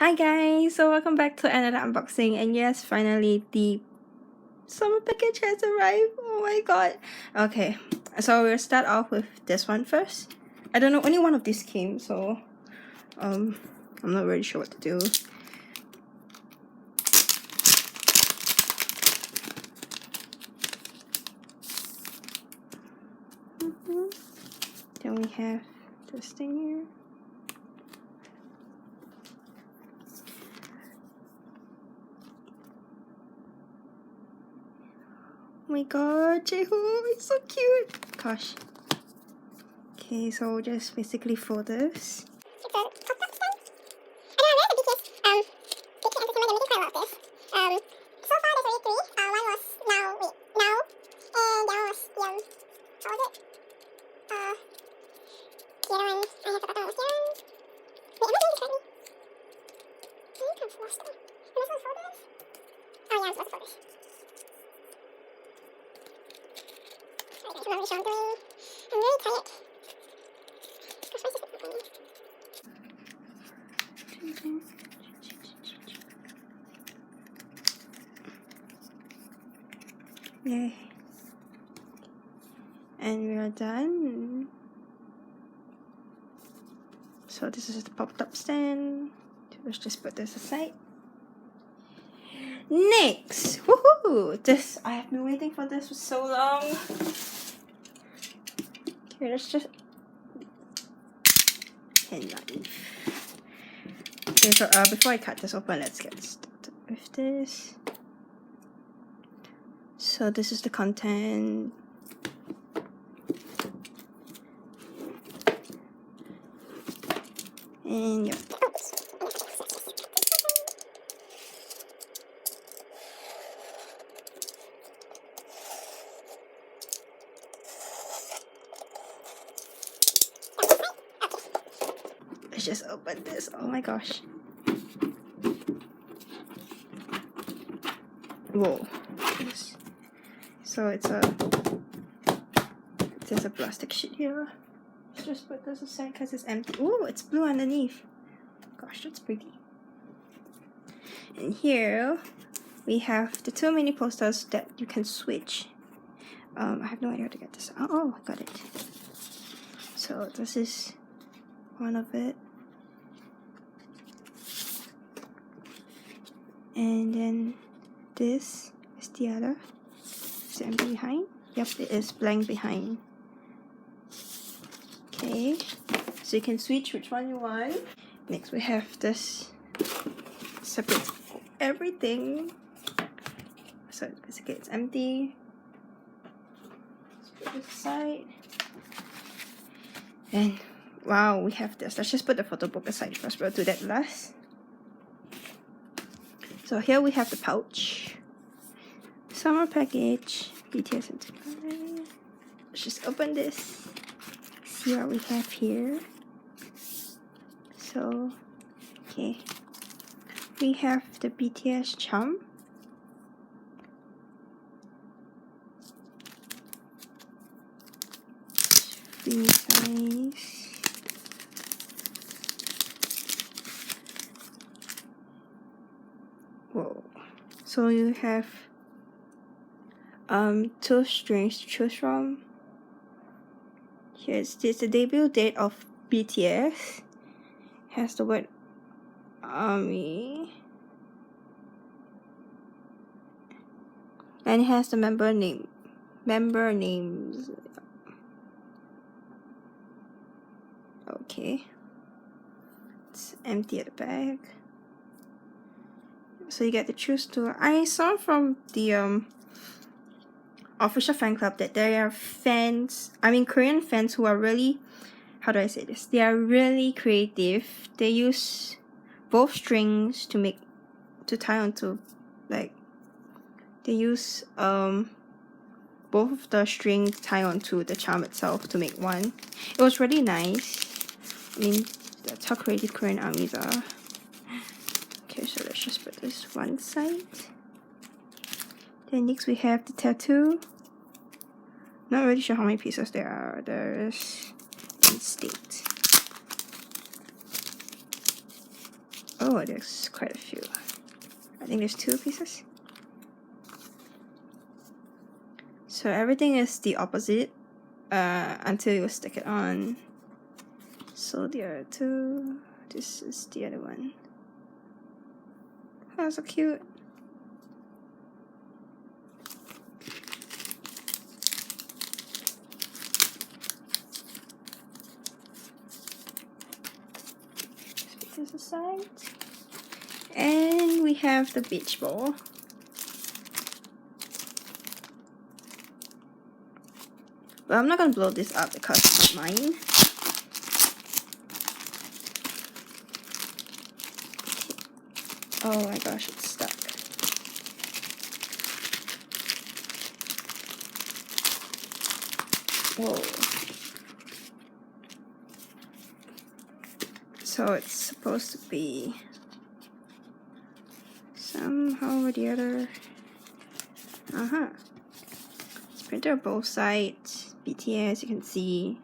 Hi guys, so welcome back to another unboxing, and yes, finally the summer package has arrived. Oh my god. Okay, so we'll start off with this one first. I don't know, only one of these came, so I'm not really sure what to do. Then we have this thing here. Oh my god, Jhopeeee, it's so cute. Gosh. Okay, so just basically fold this. I'm really tired. Yay. And we are done. So this is the popped up stand. Let's just put this aside. Next! Woohoo! This, I have been waiting for this for so long. Okay, let's just... and knife. Okay, so before I cut this open, let's get started with this. So this is the content. And yeah. Let's just open this. Oh my gosh. Whoa. So it's there's a plastic sheet here. Let's just put this aside because it's empty. Ooh, it's blue underneath. Gosh, that's pretty. And here we have the two mini posters that you can switch. I have no idea how to get this. Oh, I got it. So this is one of it. And then this is the other. Is it empty behind? Yep, it is blank behind. Okay, so you can switch which one you want. Next we have this separate everything. So basically it's empty. Let's put this aside. And wow, we have this. Let's just put the photo book aside first. We'll do that last. So here we have the pouch. Summer package. BTS and let's just open this. See what we have here. So, okay. We have the BTS charm. Really nice. Whoa. So you have two strings to choose from. Here's this, the debut date of BTS. Has the word ARMY. And it has the member names. Okay. It's empty at the back. So you get to choose two. I saw from the official fan club that there are fans, Korean fans who are really, how do I say this? They are really creative. They use both strings to tie onto, like, they use both of the strings tie onto the charm itself to make one. It was really nice. I mean, that's how creative Korean armies are. Okay, so let's just put this one side. Then next we have the tattoo. Not really sure how many pieces there are. There's instinct. Oh, there's quite a few. I think there's 2 pieces. So everything is the opposite until you stick it on. So there are 2. This is the other one. Oh, so cute. This aside. And we have the beach ball. But I'm not gonna blow this up because it's not mine. Oh my gosh, it's stuck. Whoa. So it's supposed to be somehow or the other. It's printed on both sides. BTS, you can see.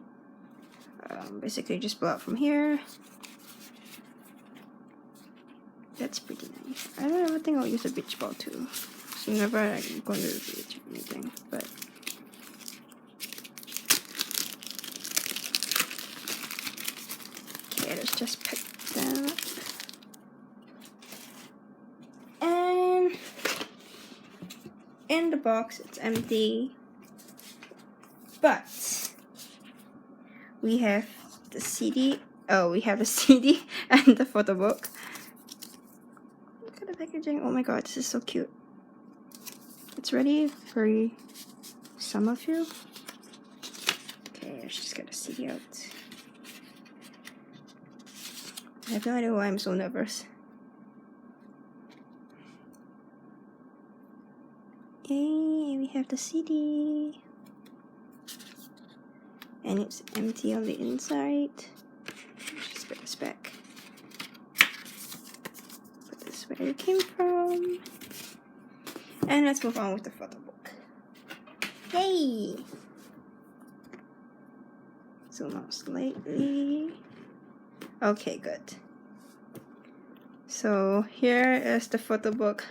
Basically just blow out from here. That's pretty nice. I don't ever think I'll use a beach ball too. So never like going to the beach or anything, but okay, let's just pick that up. And in the box it's empty. But we have the CD. Oh, we have a CD and the photo book. Look at the packaging. Oh my god, this is so cute. It's ready for some of you. Okay, let's just get the CD out. I have no idea why I'm so nervous. Yay, we have the CD. And it's empty on the inside. Let's just put this back. Put this where it came from. And let's move on with the photo book. Yay! Zoom out slightly. Okay, good. So here is the photo book.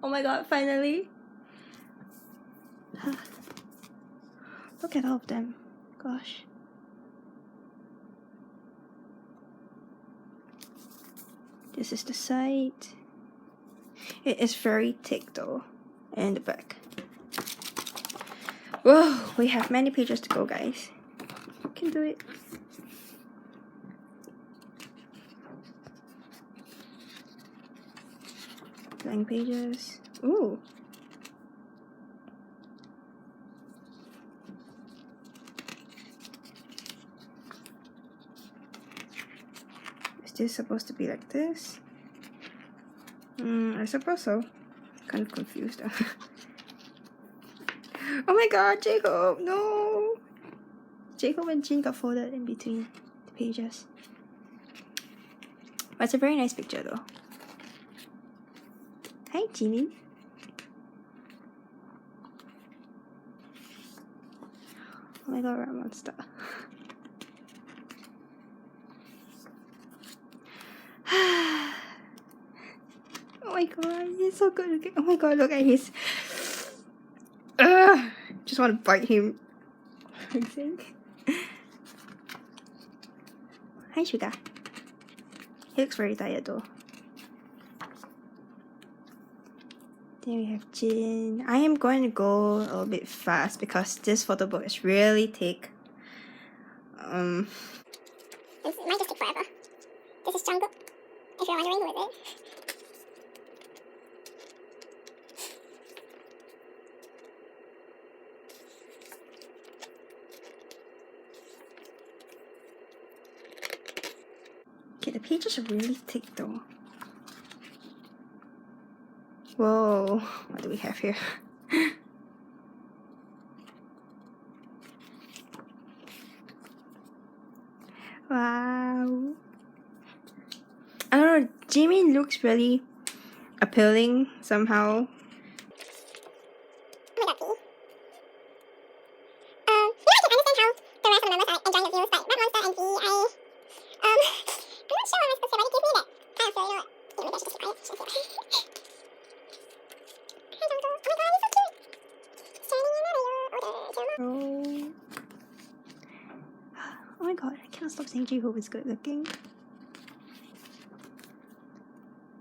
Oh my god, finally! Look at all of them. Gosh. This is the side. It is very thick though. And the back. Whoa, we have many pages to go, guys. We can do it. Blank pages. Ooh. Is this supposed to be like this? I suppose so. Kind of confused. Oh my god, Jacob! No! Jacob and Jin got folded in between the pages. But it's a very nice picture though. Hi, Jimin. Oh my god, we're a monster. Oh my god, he's so good looking. Oh my god, look at his. Just want to bite him. I think. Hi, Sugar. He looks very tired though. Then we have Jin. I am going to go a little bit fast because this photo book is really thick. It might just take forever. This is Jungkook, if you're wondering who it is. Okay, the pages are really thick though. Whoa, what do we have here? Wow. I don't know, Jimin looks really appealing somehow. Oh my god, I can understand how the rest of the members are enjoying the views, but Red Monster and V, I'm not sure what I'm supposed to say, but it gives me that kind of feeling, you know what? Oh. Oh my god, I cannot stop saying J-Hope is good looking.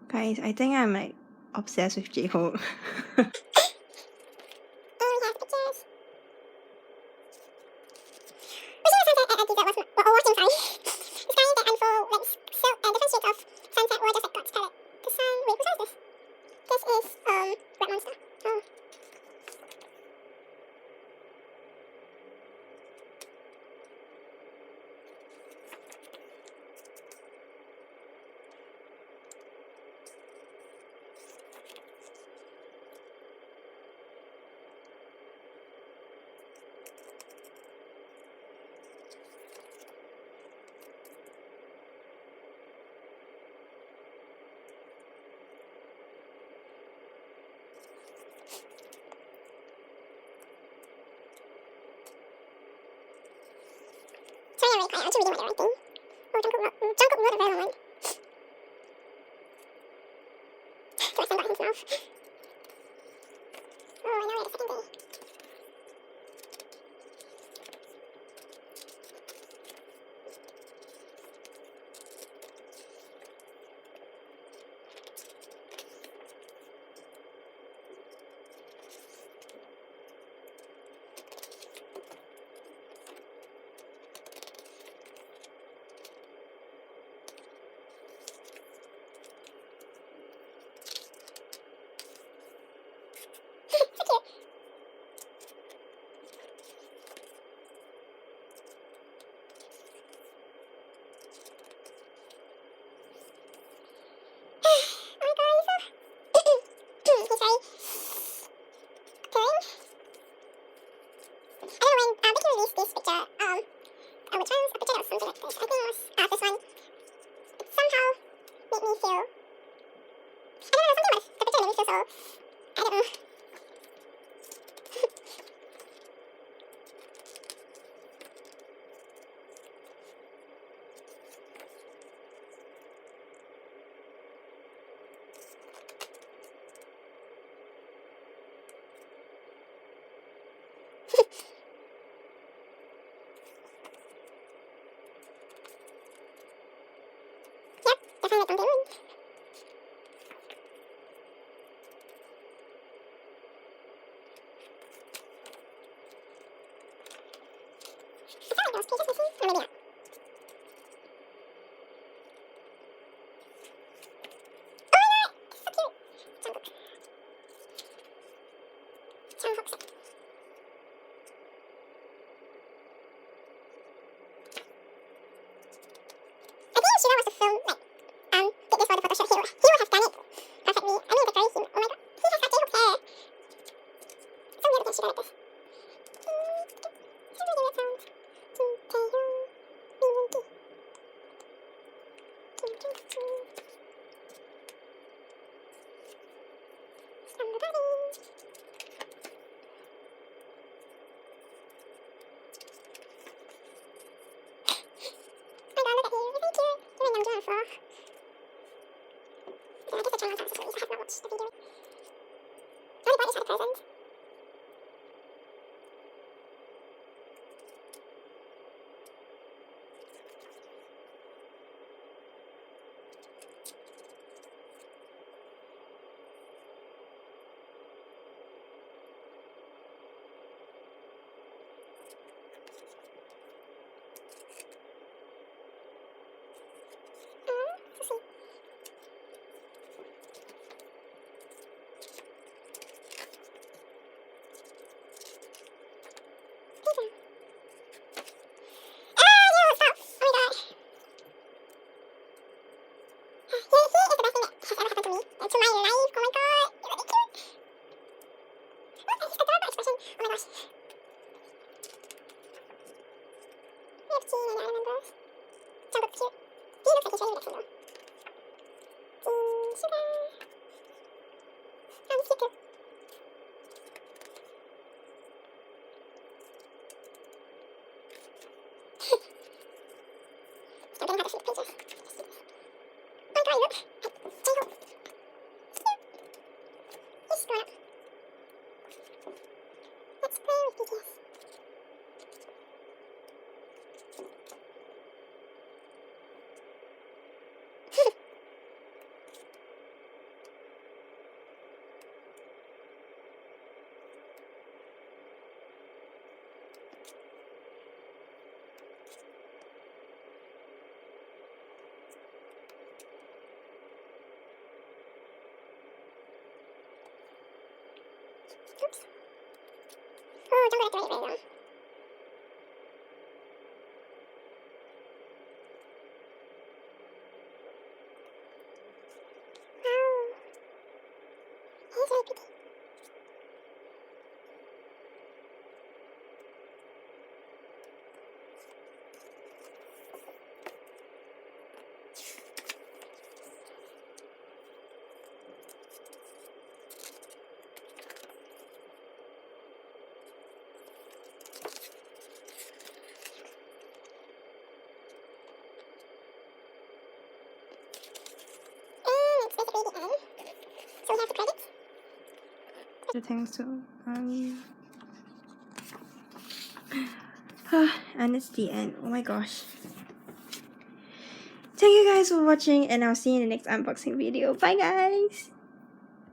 Guys, I think I'm like obsessed with J-Hope. Sorry, I'm really quiet. I'm actually reading what they're writing. Oh, Jungkook wrote a very long one. Do I send out his mouth? Oh, I know it. The second day. I find it on day one. I felt like those pages missing. Or maybe not. Oh my god! So cute! Jungkook. Jungkook's sick. I think Shira was to film, like, get this for the photo shoot. He would have done it perfectly. I mean, the very him. Oh my god. He has got J-Hope's hair. It's so weird looking Shira like this. How do I do that sound? I'm gonna have to flip pages. Oh my god, look! J-Hope. Oops. Oh, don't go to the right way though. Wow. He's very pretty. And it's basically the end. So we have the credits. I think so. And it's the end. Oh my gosh. Thank you guys for watching, and I'll see you in the next unboxing video. Bye guys!